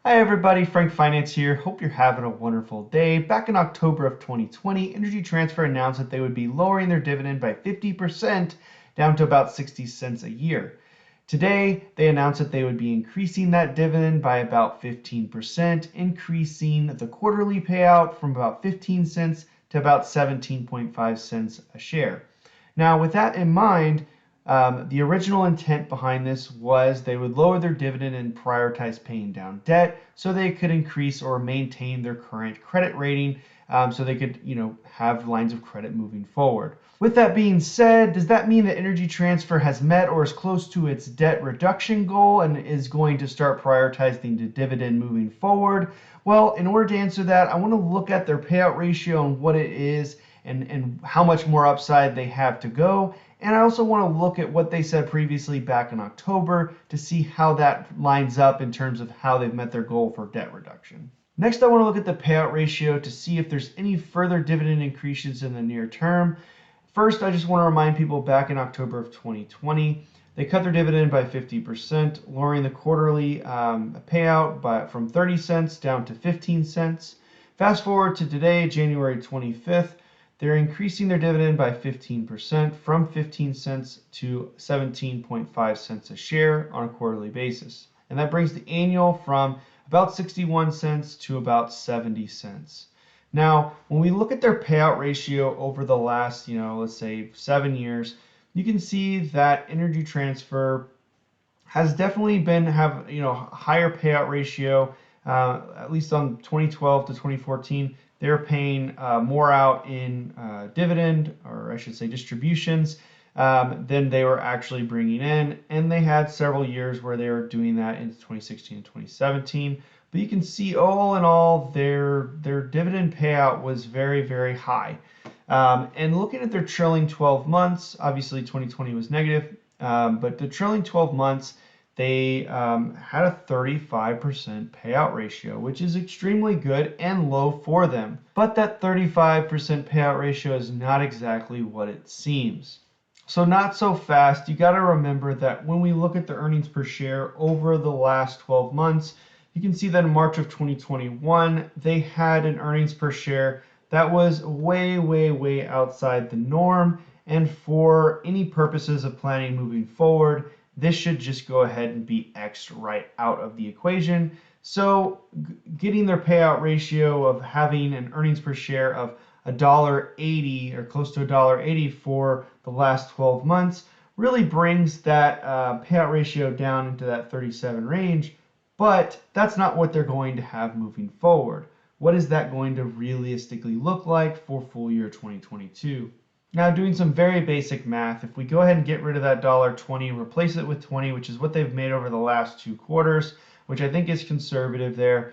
Hi everybody, Frank Finance here. Hope you're having a wonderful day. Back in October of 2020, Energy Transfer announced that they would be lowering their dividend by 50% down to about 60 cents a year. Today, they announced that they would be increasing that dividend by about 15%, increasing the quarterly payout from about 15 cents to about 17.5 cents a share. Now, with that in mind, the original intent behind this was they would lower their dividend and prioritize paying down debt so they could increase or maintain their current credit rating, so they could, have lines of credit moving forward. With that being said, does that mean that Energy Transfer has met or is close to its debt reduction goal and is going to start prioritizing the dividend moving forward? Well, in order to answer that, I want to look at their payout ratio and what it is and how much more upside they have to go. And I also want to look at what they said previously back in October to see how that lines up in terms of how they've met their goal for debt reduction. Next, I want to look at the payout ratio to see if there's any further dividend increases in the near term. First, I just want to remind people back in October of 2020, they cut their dividend by 50%, lowering the quarterly payout from 30 cents down to 15 cents. Fast forward to today, January 25th, they're increasing their dividend by 15% from 15 cents to 17.5 cents a share on a quarterly basis. And that brings the annual from about 61 cents to about 70 cents. Now, when we look at their payout ratio over the last, let's say 7 years, you can see that Energy Transfer has definitely have higher payout ratio, at least on 2012 to 2014. They're paying more out in dividend, or I should say distributions, than they were actually bringing in. And they had several years where they were doing that in 2016 and 2017. But you can see all in all, their dividend payout was very, very high. And looking at their trailing 12 months, obviously 2020 was negative, but the trailing 12 months, they had a 35% payout ratio, which is extremely good and low for them. But that 35% payout ratio is not exactly what it seems. So not so fast. You got to remember that when we look at the earnings per share over the last 12 months, you can see that in March of 2021, they had an earnings per share that was way, way, way outside the norm. And for any purposes of planning moving forward, this should just go ahead and be X'd right out of the equation. So getting their payout ratio of having an earnings per share of $1.80 or close to $1.80 for the last 12 months really brings that payout ratio down into that 37 range. But that's not what they're going to have moving forward. What is that going to realistically look like for full year 2022? Now, doing some very basic math, if we go ahead and get rid of that $1.20, replace it with 20, which is what they've made over the last 2 quarters, which I think is conservative there,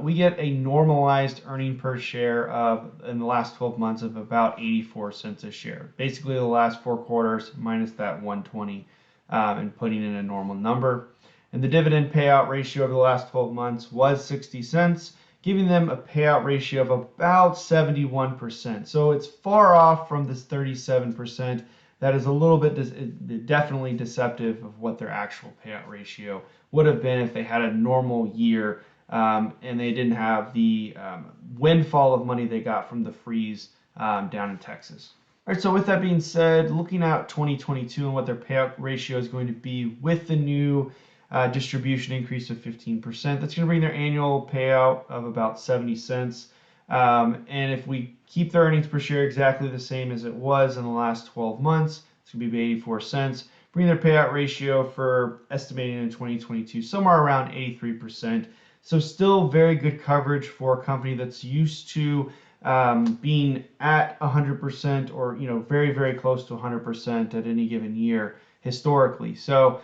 we get a normalized earning per share in the last 12 months of about 84 cents a share. Basically, the last 4 quarters minus that 120 and putting in a normal number. And the dividend payout ratio over the last 12 months was 60 cents. Giving them a payout ratio of about 71%. So it's far off from this 37%. That is a little bit definitely deceptive of what their actual payout ratio would have been if they had a normal year and they didn't have the windfall of money they got from the freeze down in Texas. All right, so with that being said, looking at 2022 and what their payout ratio is going to be with the new distribution increase of 15%. That's going to bring their annual payout of about 70 cents. And if we keep their earnings per share exactly the same as it was in the last 12 months, it's going to be 84 cents. Bring their payout ratio for estimating in 2022 somewhere around 83%. So still very good coverage for a company that's used to being at 100% or very, very close to 100% at any given year historically. So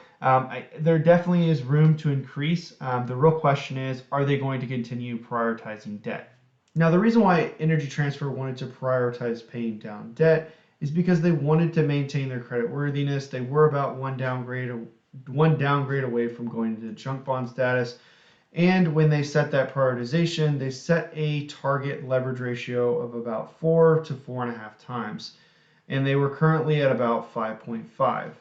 there definitely is room to increase. The real question is, are they going to continue prioritizing debt? Now, the reason why Energy Transfer wanted to prioritize paying down debt is because they wanted to maintain their credit worthiness. They were about one downgrade away from going into junk bond status. And when they set that prioritization, they set a target leverage ratio of about 4 to 4.5 times. And they were currently at about 5.5.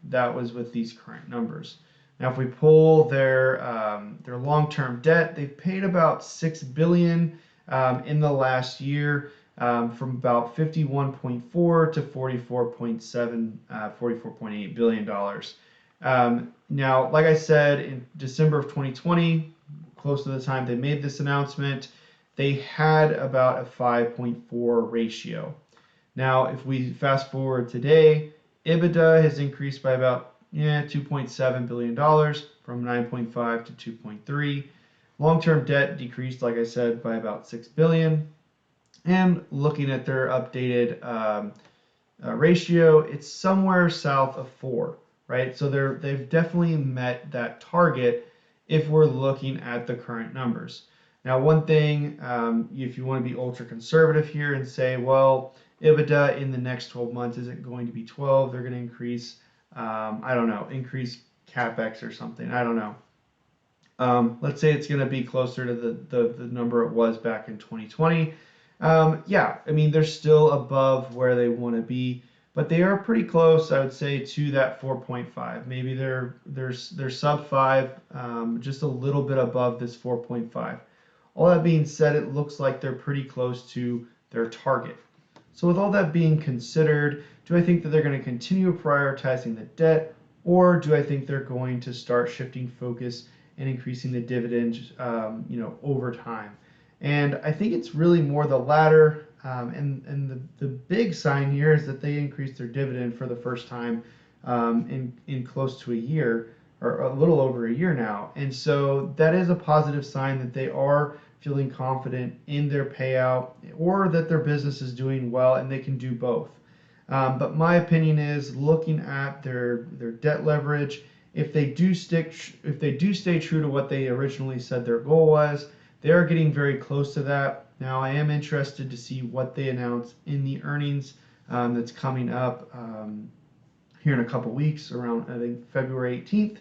That was with these current numbers. Now, if we pull their long-term debt, they've paid about $6 billion in the last year, from about 51.4 to 44.7, $44.8 billion. Now, like I said, in December of 2020, close to the time they made this announcement, they had about a 5.4 ratio. Now, if we fast forward today, EBITDA has increased by about $2.7 billion from 9.5 to 2.3. Long-term debt decreased, like I said, by about 6 billion. And looking at their updated ratio, it's somewhere south of 4, right? So they've definitely met that target if we're looking at the current numbers. Now, one thing, if you want to be ultra conservative here and say, well, EBITDA in the next 12 months isn't going to be 12, they're going to increase, I don't know, increase CapEx or something, I don't know. Let's say it's going to be closer to the number it was back in 2020. Yeah, I mean, they're still above where they want to be, but they are pretty close, I would say, to that 4.5. Maybe they're sub 5, just a little bit above this 4.5. All that being said, it looks like they're pretty close to their target. So with all that being considered, do I think that they're going to continue prioritizing the debt, or do I think they're going to start shifting focus and increasing the dividend, over time? And I think it's really more the latter. And the big sign here is that they increased their dividend for the first time in close to a year, or a little over a year now. And so that is a positive sign that they are feeling confident in their payout, or that their business is doing well and they can do both. But my opinion is, looking at their debt leverage, if they do stay true to what they originally said their goal was, they are getting very close to that. Now, I am interested to see what they announce in the earnings that's coming up here in a couple weeks, around, I think, February 18th.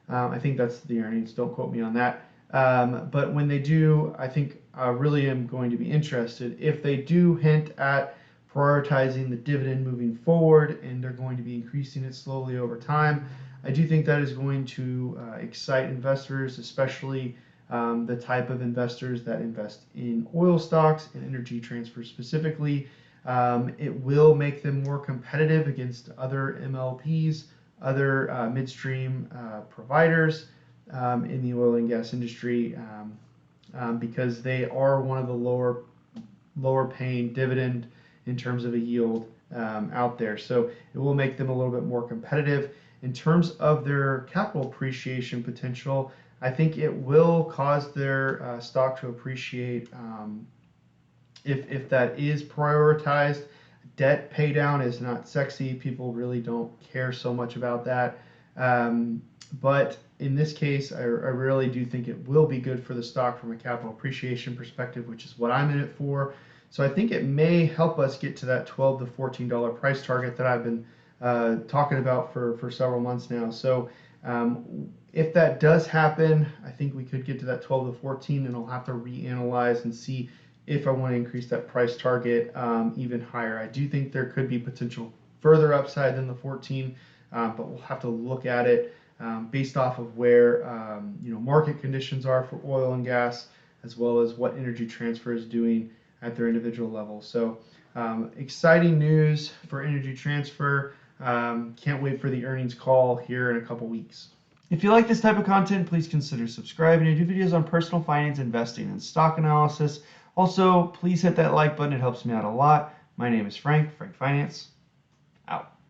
I think that's the earnings. Don't quote me on that. But when they do, I think I really am going to be interested. If they do hint at prioritizing the dividend moving forward, and they're going to be increasing it slowly over time, I do think that is going to excite investors, especially the type of investors that invest in oil stocks and Energy Transfer specifically. It will make them more competitive against other MLPs, other midstream providers in the oil and gas industry, because they are one of the lower paying dividend in terms of a yield out there. So it will make them a little bit more competitive. In terms of their capital appreciation potential, I think it will cause their stock to appreciate if that is prioritized. Debt pay down is not sexy. People really don't care so much about that. But in this case, I really do think it will be good for the stock from a capital appreciation perspective, which is what I'm in it for. So I think it may help us get to that $12 to $14 price target that I've been talking about for several months now. So if that does happen, I think we could get to that 12 to 14, and I'll have to reanalyze and see if I want to increase that price target even higher. I do think there could be potential further upside than the 14, but we'll have to look at it based off of where market conditions are for oil and gas, as well as what Energy Transfer is doing at their individual level. So exciting news for Energy Transfer. Can't wait for the earnings call here in a couple weeks. If you like this type of content, please consider subscribing. I do videos on personal finance, investing, and stock analysis. Also, please hit that like button. It helps me out a lot. My name is Frank Finance. Out.